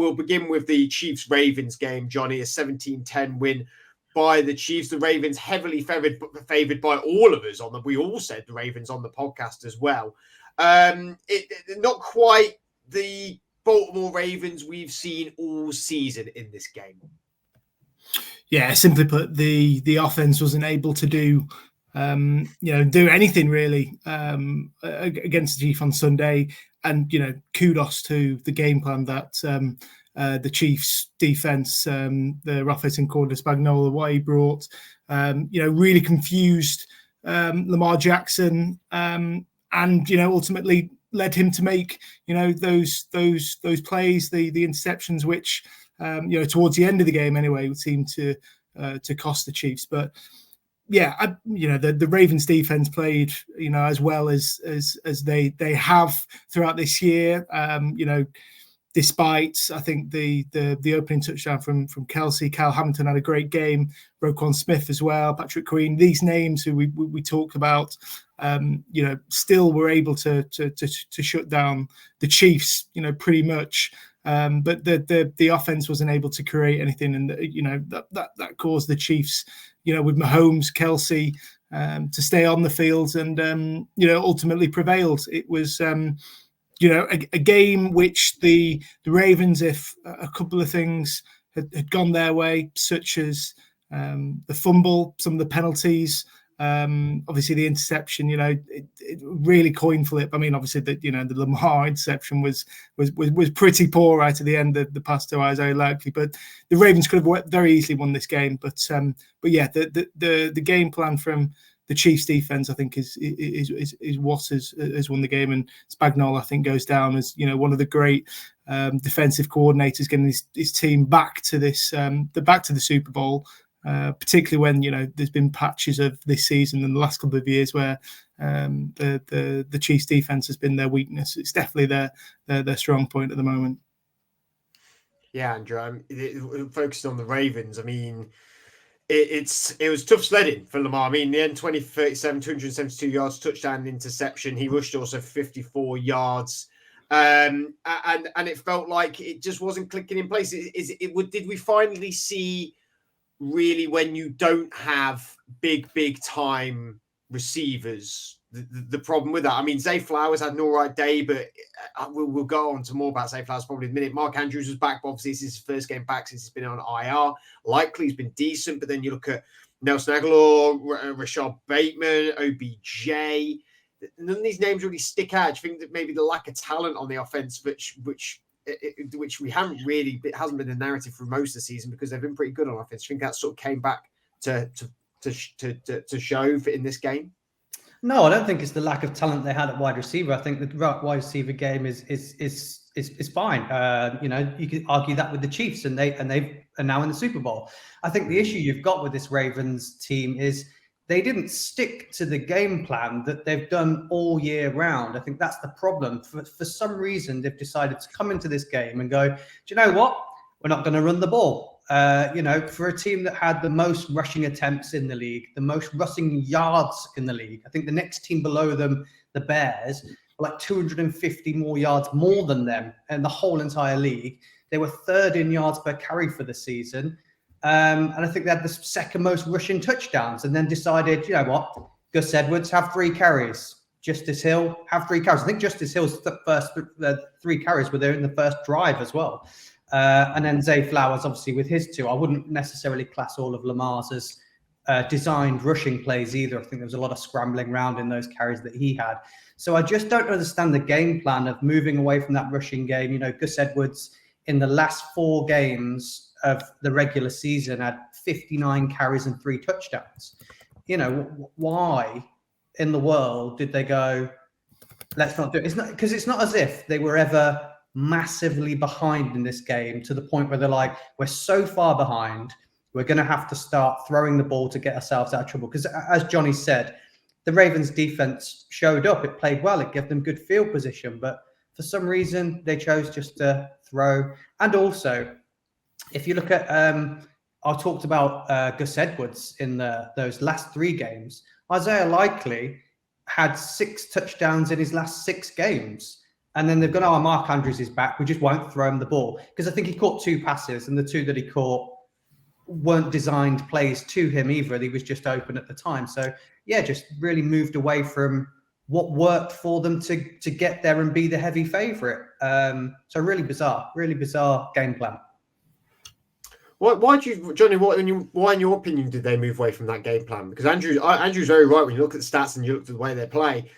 we'll begin with the Chiefs-Ravens game, Johnny, a 17-10 win by the Chiefs. The Ravens heavily favored by all of us. We all said the Ravens on the podcast as well. Not quite the Baltimore Ravens we've seen all season in this game. Yeah, simply put, the offense wasn't able to do anything really against the Chiefs on Sunday. And kudos to the game plan that the Chiefs defense, the offensive coordinator Spagnuolo, what he brought, really confused Lamar Jackson, and ultimately led him to make those plays, the interceptions, which towards the end of the game anyway would seem to cost the Chiefs. But yeah, the Ravens defense played as well as they have throughout this year. Despite, I think, the opening touchdown from Kelsey, Kyle Hamilton had a great game. Roquan Smith as well, Patrick Queen. These names who we talked about, still were able to shut down the Chiefs, pretty much. But the offense wasn't able to create anything, and that caused the Chiefs, with Mahomes, Kelsey, to stay on the field, and ultimately prevailed. It was a game which the Ravens, if a couple of things had gone their way, such as the fumble, some of the penalties, obviously the interception, it really coin flip. I mean, obviously the Lamar interception was pretty poor right at the end of the pass to Isaiah Likely, but the Ravens could have very easily won this game. But yeah, the game plan from the Chiefs defense, I think, is what has won the game. And Spagnuolo, I think, goes down as one of the great defensive coordinators, getting his team back to the Super Bowl. Particularly when there's been patches of this season and the last couple of years where the Chiefs defense has been their weakness. It's definitely their strong point at the moment. Yeah, Andrew, focusing on the Ravens, I mean, it was tough sledding for Lamar. I mean, the end 20-37, 272 yards, touchdown, interception. He rushed also 54 yards. And it felt like it just wasn't clicking in place. Did we finally see really when you don't have big time receivers, the problem with that? I mean, Zay Flowers had an all right day, but we'll go on to more about Zay Flowers probably in a minute. Mark Andrews was back, but obviously this is his first game back since he's been on IR. Likely he's been decent, but then you look at Nelson Aguilar, Rashad Bateman, OBJ. None of these names really stick out. I think that maybe the lack of talent on the offense, which we haven't really, it hasn't been the narrative for most of the season because they've been pretty good on offense. I think that sort of came back to show in this game. No, I don't think it's the lack of talent they had at wide receiver. I think the wide receiver game is fine. You could argue that with the Chiefs, and they are now in the Super Bowl. I think the issue you've got with this Ravens team is they didn't stick to the game plan that they've done all year round. I think that's the problem. For some reason, they've decided to come into this game and go, do you know what? We're not going to run the ball. For a team that had the most rushing attempts in the league, the most rushing yards in the league. I think the next team below them, the Bears, were like 250 more yards more than them in the whole entire league. They were third in yards per carry for the season. And I think they had the second most rushing touchdowns, and then decided, you know what, Gus Edwards, have 3 carries. Justice Hill, have 3 carries. I think Justice Hill's first 3 carries were there in the first drive as well. And then Zay Flowers, obviously, with his 2. I wouldn't necessarily class all of Lamar's as designed rushing plays either. I think there was a lot of scrambling around in those carries that he had. So I just don't understand the game plan of moving away from that rushing game. Gus Edwards, in the last 4 games of the regular season, had 59 carries and 3 touchdowns. Why in the world did they go, let's not do it? It's not because it's not as if they were ever massively behind in this game to the point where they're like, we're so far behind, we're going to have to start throwing the ball to get ourselves out of trouble. Because as Johnny said, the Ravens defense showed up. It played well. It gave them good field position. But for some reason, they chose just to throw. And also, if you look at, I talked about Gus Edwards in those last 3 games. Isaiah Likely had 6 touchdowns in his last 6 games. And then they've gone, oh, Mark Andrews is back. We just won't throw him the ball. Because I think he caught 2 passes, and the 2 that he caught weren't designed plays to him either. He was just open at the time. So, yeah, just really moved away from what worked for them to get there and be the heavy favourite. So really bizarre game plan. Why do you, Johnny? Why, in your opinion, did they move away from that game plan? Because Andrew's very right. When you look at the stats and you look at the way they play,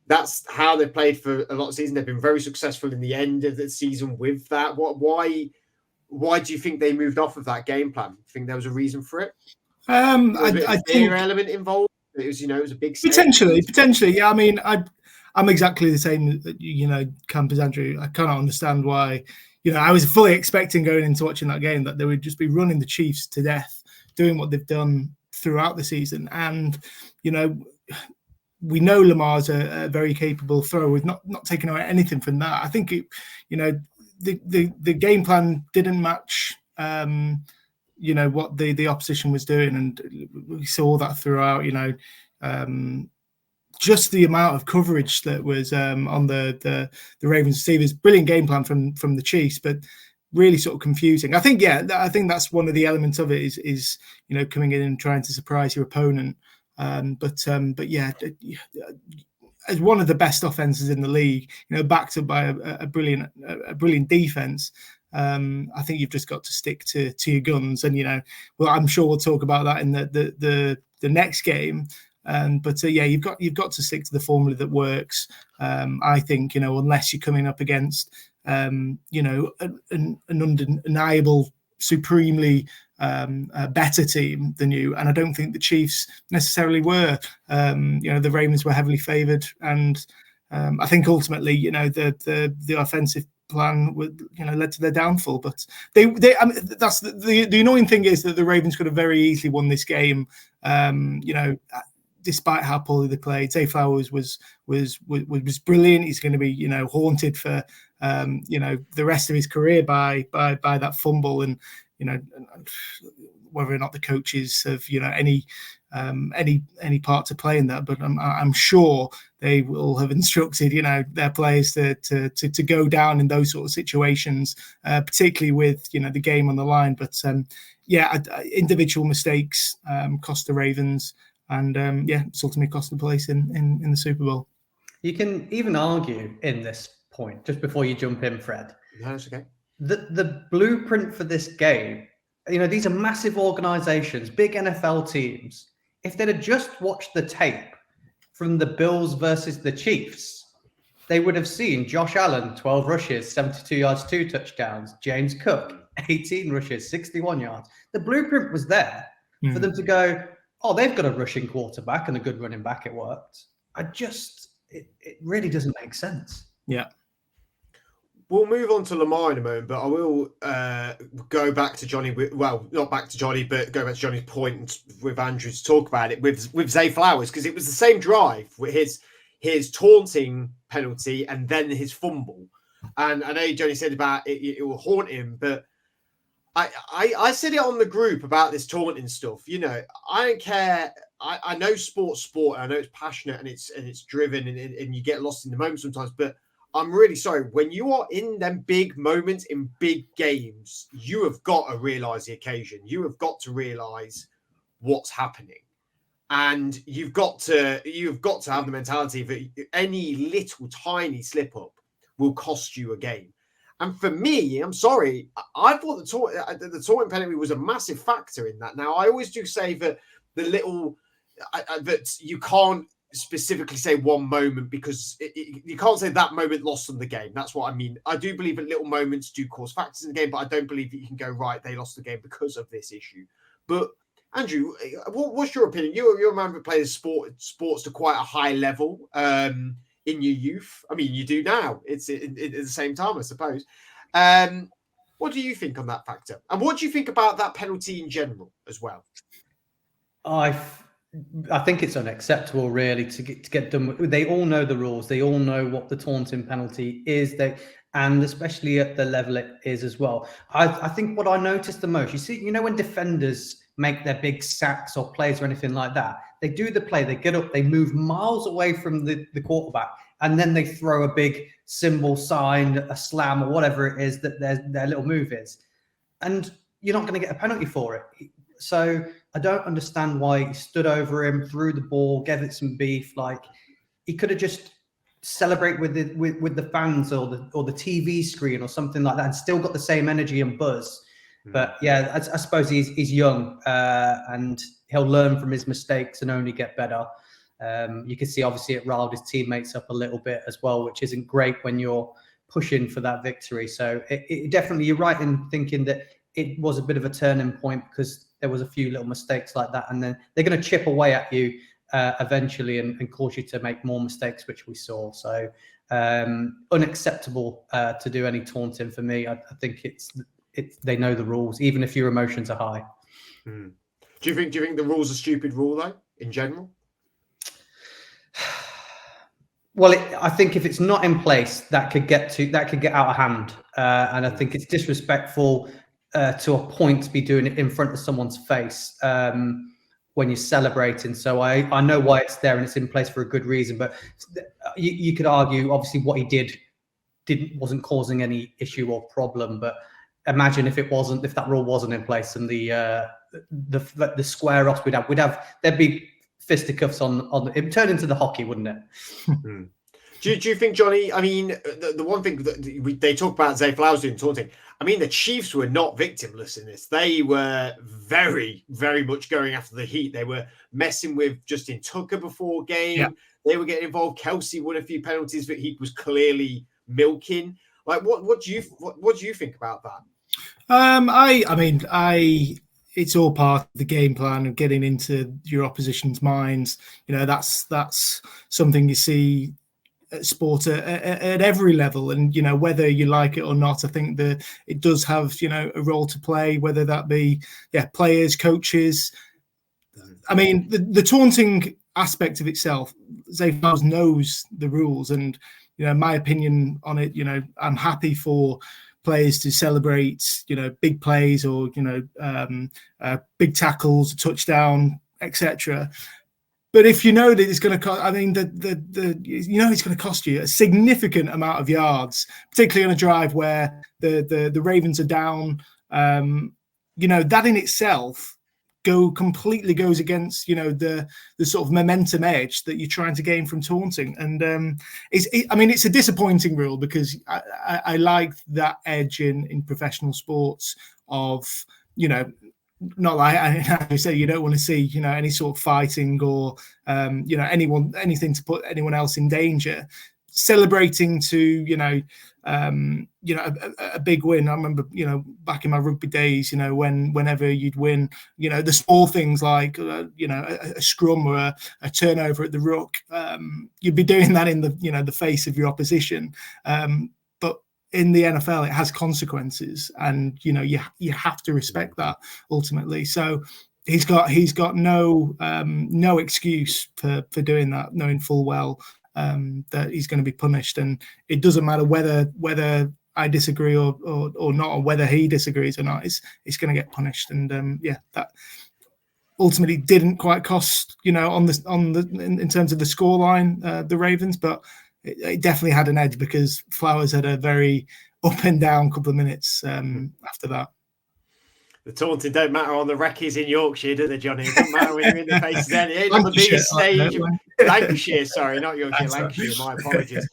that's how they played for a lot of season. They've been very successful in the end of the season with that. Why do you think they moved off of that game plan? Do you think there was a reason for it? I think element involved. It was, it was a big potentially. Yeah, I mean, I'm exactly the same, camp as Andrew. I cannot understand why. I was fully expecting going into watching that game that they would just be running the Chiefs to death, doing what they've done throughout the season. And, we know Lamar's a very capable thrower. We've not taken away anything from that. I think the game plan didn't match what the opposition was doing, and we saw that throughout. Just the amount of coverage that was on the Ravens receivers. Brilliant game plan from the Chiefs, but really sort of confusing. I think that's one of the elements of it is coming in and trying to surprise your opponent. But yeah, as one of the best offenses in the league, backed up by a brilliant defense. I think you've just got to stick to your guns, and I'm sure we'll talk about that in the next game. But you've got to stick to the formula that works. I think unless you're coming up against an undeniable, supremely better team than you, and I don't think the Chiefs necessarily were. The Ravens were heavily favoured, and I think ultimately, the offensive plan led to their downfall. But that's the annoying thing is that the Ravens could have very easily won this game. Despite how poorly they played, Zay Flowers was brilliant. He's going to be haunted for the rest of his career by that fumble, and whether or not the coaches have any part to play in that. But I'm sure they will have instructed their players to go down in those sort of situations, particularly with the game on the line. But individual mistakes cost the Ravens. And it's ultimately cost the place in the Super Bowl. You can even argue in this point, just before you jump in, Fred. No, that's okay. The blueprint for this game, these are massive organizations, big NFL teams. If they'd have just watched the tape from the Bills versus the Chiefs, they would have seen Josh Allen, 12 rushes, 72 yards, 2 touchdowns. James Cook, 18 rushes, 61 yards. The blueprint was there for them to go, oh, they've got a rushing quarterback and a good running back. It worked. It really doesn't make sense. Yeah. We'll move on to Lamar in a moment, but I will go back to Johnny. Well, not back to Johnny, but go back to Johnny's point with Andrew to talk about it with Zay Flowers, because it was the same drive with his taunting penalty and then his fumble. And I know Johnny said about it will haunt him, but I said it on the group about this taunting stuff. I don't care. I know sport. I know it's passionate and it's driven and you get lost in the moment sometimes. But I'm really sorry, when you are in them big moments in big games, you have got to realise the occasion. You have got to realise what's happening, and you've got to have the mentality that any little tiny slip up will cost you a game. And for me, I'm sorry, I thought the taunting penalty was a massive factor in that. Now, I always do say that that you can't specifically say one moment, because you can't say that moment lost them the game. That's what I mean. I do believe that little moments do cause factors in the game, but I don't believe that you can go, right, they lost the game because of this issue. But Andrew, what's your opinion? You're a man who plays sports to quite a high level. In your youth, I mean, you do now. It's at the same time, I suppose. What do you think on that factor? And what do you think about that penalty in general as well? I think it's unacceptable, really, to get done. They all know the rules. They all know what the taunting penalty is. And especially at the level it is as well. I think what I noticed the most, you see, when defenders make their big sacks or plays or anything like that, they do the play, they get up, they move miles away from the quarterback, and then they throw a big symbol sign, a slam, or whatever it is that their little move is, and you're not going to get a penalty for it. So I don't understand why he stood over him, threw the ball, gave it some beef. Like, he could have just celebrate with the fans or the TV screen or something like that, and still got the same energy and buzz. But yeah, I suppose he's young, and he'll learn from his mistakes and only get better. You can see obviously it riled his teammates up a little bit as well, which isn't great when you're pushing for that victory. So it definitely, you're right in thinking that it was a bit of a turning point, because there was a few little mistakes like that, and then they're going to chip away at you eventually and cause you to make more mistakes, which we saw. So unacceptable to do any taunting for me. I think it's they know the rules, even if your emotions are high. Do you think the rule's a stupid rule though, in general? Well, I think if it's not in place, that could get out of hand, and I think it's disrespectful to a point to be doing it in front of someone's face when you're celebrating. So I know why it's there and it's in place for a good reason. But you could argue, obviously, what he did wasn't causing any issue or problem. But imagine if that rule wasn't in place, and the square offs there'd be fisticuffs on it would turn into the hockey, wouldn't it? Do you think, Johnny? I mean, the one thing that they talk about Zay Flowers doing taunting. I mean, the Chiefs were not victimless in this. They were very, very much going after the Heat. They were messing with Justin Tucker before game. Yeah. They were getting involved. Kelsey won a few penalties that he was clearly milking. Like, what do you think about that? I mean, it's all part of the game plan of getting into your opposition's minds. You know, that's something you see at sport at every level, and you know, whether you like it or not, I think that it does have, you know, a role to play, whether that be players, coaches. I mean, the taunting aspect of itself, Zay Flowers knows the rules, and you know, my opinion on it, you know, I'm happy for players to celebrate, you know, big plays or, you know, big tackles, touchdown, etc. But if you know that it's going to cost, I mean, it's going to cost you a significant amount of yards, particularly on a drive where the Ravens are down. You know, that in itself completely goes against, you know, the sort of momentum edge that you're trying to gain from taunting. And it's a disappointing rule, because I like that edge in professional sports of, you know, not like I say, you don't want to see, you know, any sort of fighting or you know, anything to put anyone else in danger. Celebrating to, you know, a big win. I remember, you know, back in my rugby days, you know, whenever you'd win, you know, the small things like, you know, a scrum or a turnover at the ruck, you'd be doing that in the, you know, the face of your opposition. But in the NFL, it has consequences, and you know, you have to respect that ultimately. So he's got no excuse for doing that, knowing full well that he's going to be punished, and it doesn't matter whether I disagree or not, or whether he disagrees or not. It's going to get punished, and that ultimately didn't quite cost, you know, in terms of the scoreline, the Ravens, but it definitely had an edge, because Flowers had a very up and down couple of minutes after that. The taunting don't matter on the recce's in Yorkshire, do they, Johnny? It doesn't matter when you're in the faces. It ain't on the biggest stage. Lancashire, sorry, not Yorkshire, Lancashire. My apologies.